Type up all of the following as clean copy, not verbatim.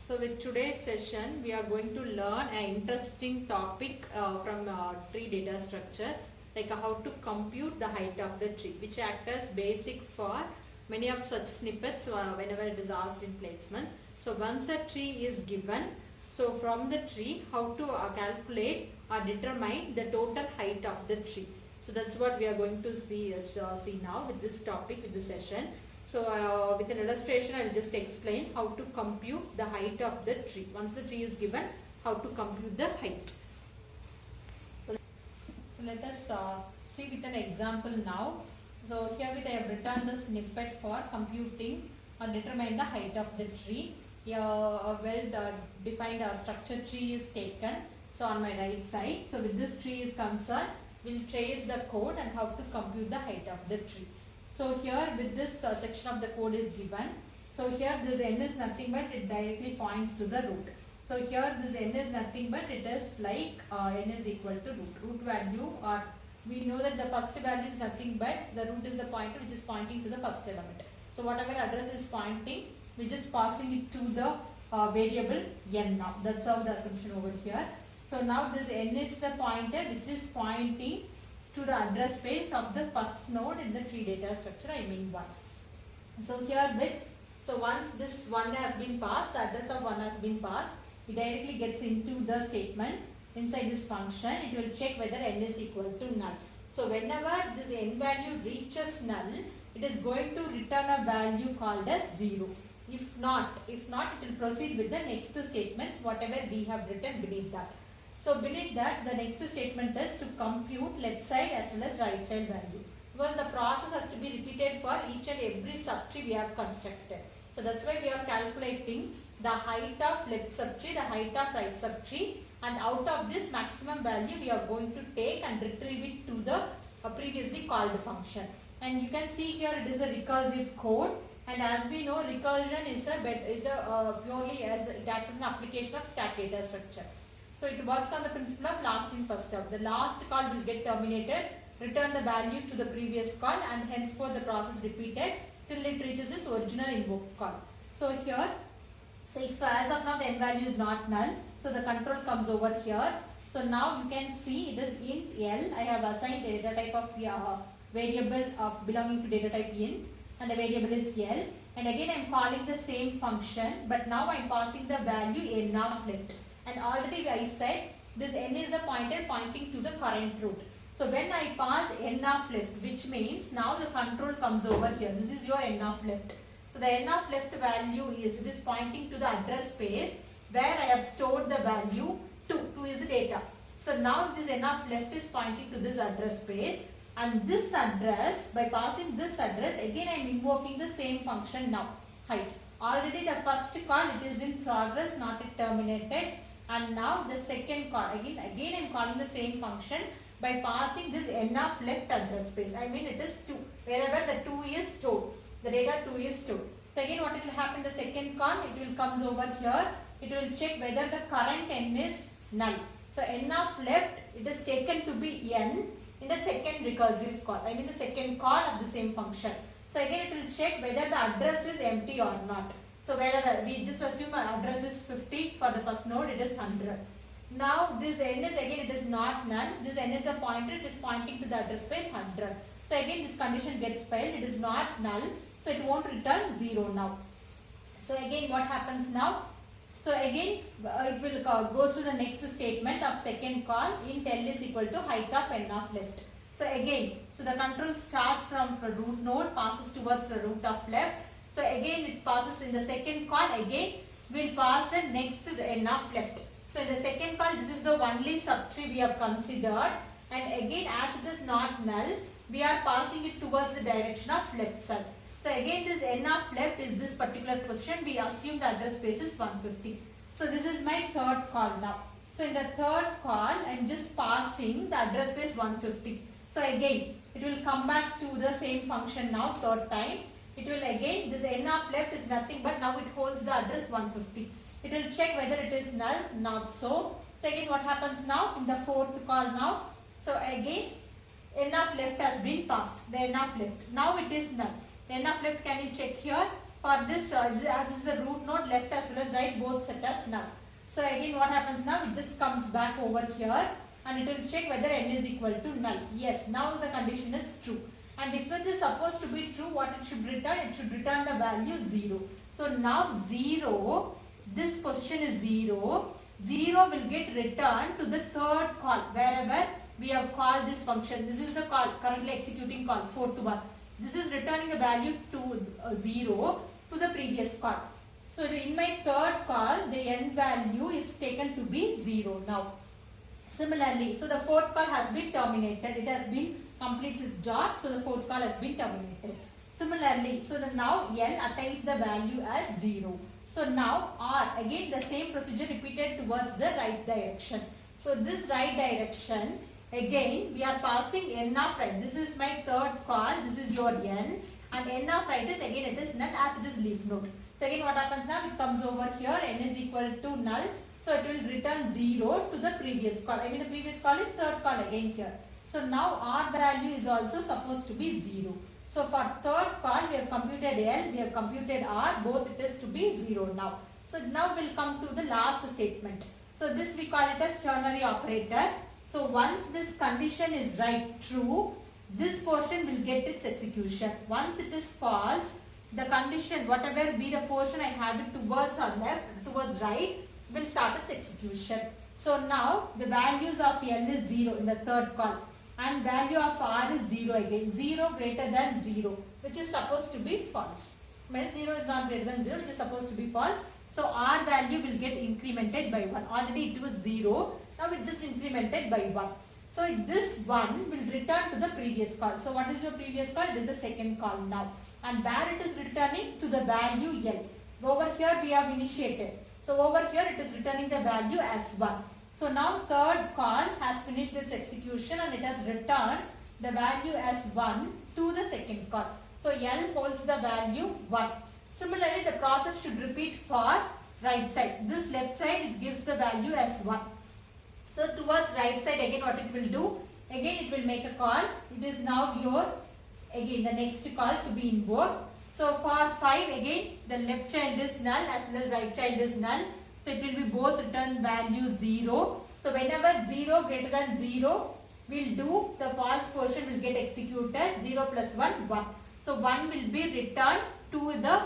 So with today's session, we are going to learn an interesting topic from tree data structure, like how to compute the height of the tree, which acts as basic for many of such snippets whenever it is asked in placements. So once a tree is given, so from the tree, how to calculate or determine the total height of the tree. So that's what we are going to see now with this topic, with this session. So with an illustration, I will just explain how to compute the height of the tree. Once the tree is given, how to compute the height. So let us see with an example now. So here I have written the snippet for computing or determine the height of the tree. Here a well defined structure tree is taken. So on my right side, so with this tree is concerned, we'll trace the code and how to compute the height of the tree. So here with this section of the code is given. So here this n is nothing but it directly points to the root. So here this n is nothing but it is like n is equal to root value, or we know that the first value is nothing but the root is the pointer which is pointing to the first element. So whatever address is pointing, we're just passing it to the variable n now. That's how the assumption over here. So now this n is the pointer which is pointing to the address space of the first node in the tree data structure, I mean 1. So here once this 1 has been passed, the address of 1 has been passed, it directly gets into the statement inside this function. It will check whether n is equal to null. So whenever this n value reaches null, it is going to return a value called as 0. If not, it will proceed with the next statements, whatever we have written beneath that. So beneath that, the next statement is to compute left side as well as right side value, because the process has to be repeated for each and every subtree we have constructed. So that's why we are calculating the height of left subtree, the height of right subtree, and out of this maximum value we are going to take and retrieve it to the previously called function. And you can see here it is a recursive code, and as we know, recursion is purely as it acts as an application of stack data structure. So it works on the principle of last in first out. The last call will get terminated, return the value to the previous call, and henceforth the process repeated till it reaches its original invoke call. So here, if as of now the n value is not null, so the control comes over here. So now you can see it is int L. I have assigned a data type of variable of belonging to data type int, and the variable is L. And again I am calling the same function, but now I am passing the value n of left. And already I said this n is the pointer pointing to the current root. So when I pass n of left, which means now the control comes over here. This is your n of left. So the n of left value is this pointing to the address space where I have stored the value 2. 2 is the data. So now this n of left is pointing to this address space, and this address, by passing this address, again I am invoking the same function now, height. Already the first call, it is in progress, not yet terminated. And now the second call, again I am calling the same function by passing this n of left address space. I mean it is 2. Wherever the 2 is stored, the data 2 is stored. So again what it will happen, the second call, it will comes over here. It will check whether the current n is null. So n of left, it is taken to be n in the second recursive call. I mean the second call of the same function. So again it will check whether the address is empty or not. So wherever we just assume our address is 50 for the first node, it is 100. Now this n is again, it is not null. This n is a pointer, it is pointing to the address space 100. So again this condition gets failed, it is not null. So it won't return 0 now. So again what happens now? So again it will goes to the next statement of second call, int L is equal to height of n of left. So again, so the control starts from the root node, passes towards the root of left. So again it passes in the second call, again we'll pass the next n of left. So in the second call, this is the only subtree we have considered, and again as it is not null, we are passing it towards the direction of left side. So again this n of left is this particular position, we assume the address space is 150. So this is my third call now. So in the third call, I am just passing the address space 150. So again it will come back to the same function now, third time. It will again, this n of left is nothing but now it holds the address 150. It will check whether it is null, not so. So again what happens now in the fourth call now? So again n of left has been passed, the n of left. Now it is null. The n of left, can you check here? For this, as this is a root node, left as well as right both set as null. So again what happens now, it just comes back over here and it will check whether n is equal to null. Yes, now the condition is true. And if it is supposed to be true, what it should return? It should return the value 0. So now 0, this position is 0. 0 will get returned to the third call, wherever we have called this function. This is the call, currently executing call, 4 to 1. This is returning a value to 0 to the previous call. So in my third call, the n value is taken to be 0 now. Similarly, so the fourth call has been terminated. It has been completed its job. So the fourth call has been terminated. Similarly, so now L attains the value as 0. So now R, again the same procedure repeated towards the right direction. So this right direction, again we are passing n of right. This is my third call. This is your n. And n of right is again it is null as it is leaf node. So again what happens now, it comes over here, n is equal to null. So it will return 0 to the previous call. I mean the previous call is third call again here. So now R value is also supposed to be 0. So for third call we have computed L, we have computed R, both it is to be 0 now. So now we'll come to the last statement. So this we call it as ternary operator. So once this condition is right, true, this portion will get its execution. Once it is false, the condition, whatever be the portion I have it towards or left, towards right, will start its execution. So now the values of L is 0 in the third call and value of R is 0 again. 0 greater than 0, which is supposed to be false. Well, 0 is not greater than 0, which is supposed to be false. So R value will get incremented by 1. Already it was 0. Now it just incremented by 1. So this 1 will return to the previous call. So what is the previous call? It is the second call now. And where it is returning? To the value L. Over here we have initiated. So over here it is returning the value as 1. So now third call has finished its execution and it has returned the value as 1 to the second call. So L holds the value 1. Similarly, the process should repeat for right side. This left side it gives the value as 1. So towards right side again what it will do? Again it will make a call. It is now your, again the next call to be invoked. So for 5 again the left child is null as well as right child is null. So it will be both return value 0. So whenever 0 greater than 0 will do, the false portion will get executed. 0 plus 1, 1. So 1 will be returned to the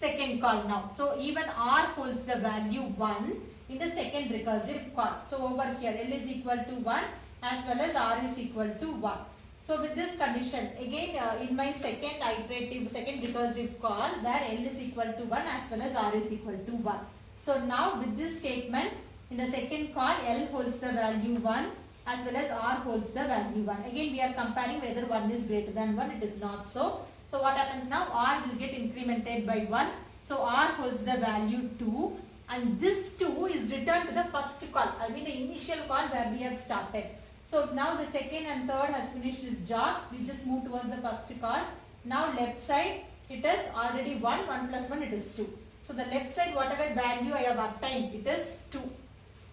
second call now. So even R holds the value 1 in the second recursive call. So over here L is equal to 1 as well as R is equal to 1. So with this condition, again in my second iterative, second recursive call where L is equal to 1 as well as R is equal to 1. So now with this statement, in the second call L holds the value 1 as well as R holds the value 1. Again we are comparing whether 1 is greater than 1, it is not so. So what happens now, R will get incremented by 1. So R holds the value 2 and this 2 is returned to the first call, I mean the initial call where we have started. So now the second and third has finished its job, we just move towards the first call. Now left side it is already 1, 1 plus 1 it is 2. So the left side whatever value I have obtained, it is 2.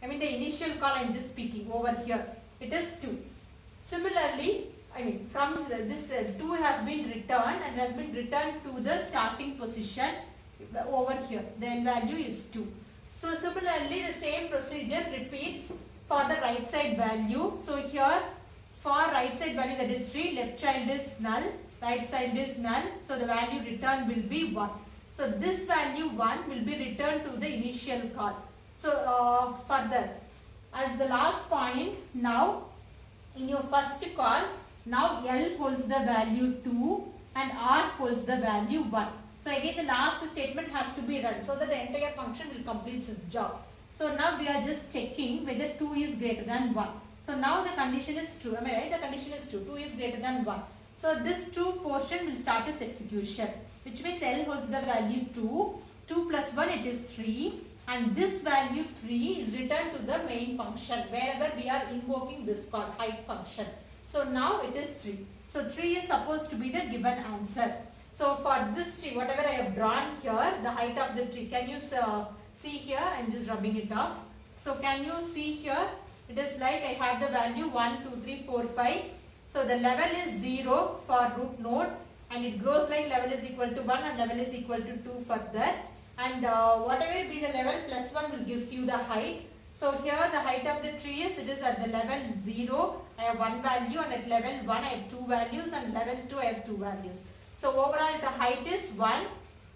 I mean the initial call I am just speaking over here, it is 2. Similarly, I mean from this 2 has been returned and has been returned to the starting position over here. The n value is 2. So similarly the same procedure repeats for the right side value. So here for right side value that is 3, left child is null, right side is null. So the value returned will be 1. So this value 1 will be returned to the initial call. So further, as the last point, now in your first call, now L holds the value 2 and R holds the value 1. So again the last statement has to be run so that the entire function will complete its job. So now we are just checking whether 2 is greater than 1. So now the condition is true. Am I right? The condition is true. 2 is greater than 1. So this true portion will start its execution, which means L holds the value 2. 2 plus 1 it is 3. And this value 3 is returned to the main function wherever we are invoking this call, height function. So now it is 3. So 3 is supposed to be the given answer. So for this tree, whatever I have drawn here, the height of the tree, can you see here? I am just rubbing it off. So can you see here? It is like I have the value 1, 2, 3, 4, 5. So the level is 0 for root node and it grows like level is equal to 1 and level is equal to 2 further, and whatever be the level, plus 1 will gives you the height. So here the height of the tree is, it is at the level 0 I have 1 value, and at level 1 I have 2 values, and level 2 I have 2 values. So overall the height is 1,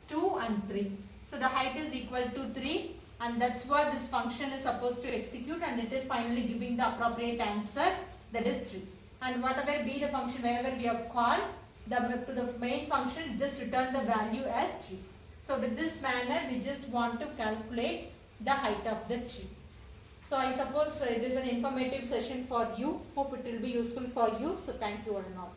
2 and 3. So the height is equal to 3, and that's what this function is supposed to execute, and it is finally giving the appropriate answer, that is 3. And whatever be the function, wherever we have called to the main function, just return the value as 3. So with this manner we just want to calculate the height of the tree. So I suppose it is an informative session for you. Hope it will be useful for you. So thank you all and all.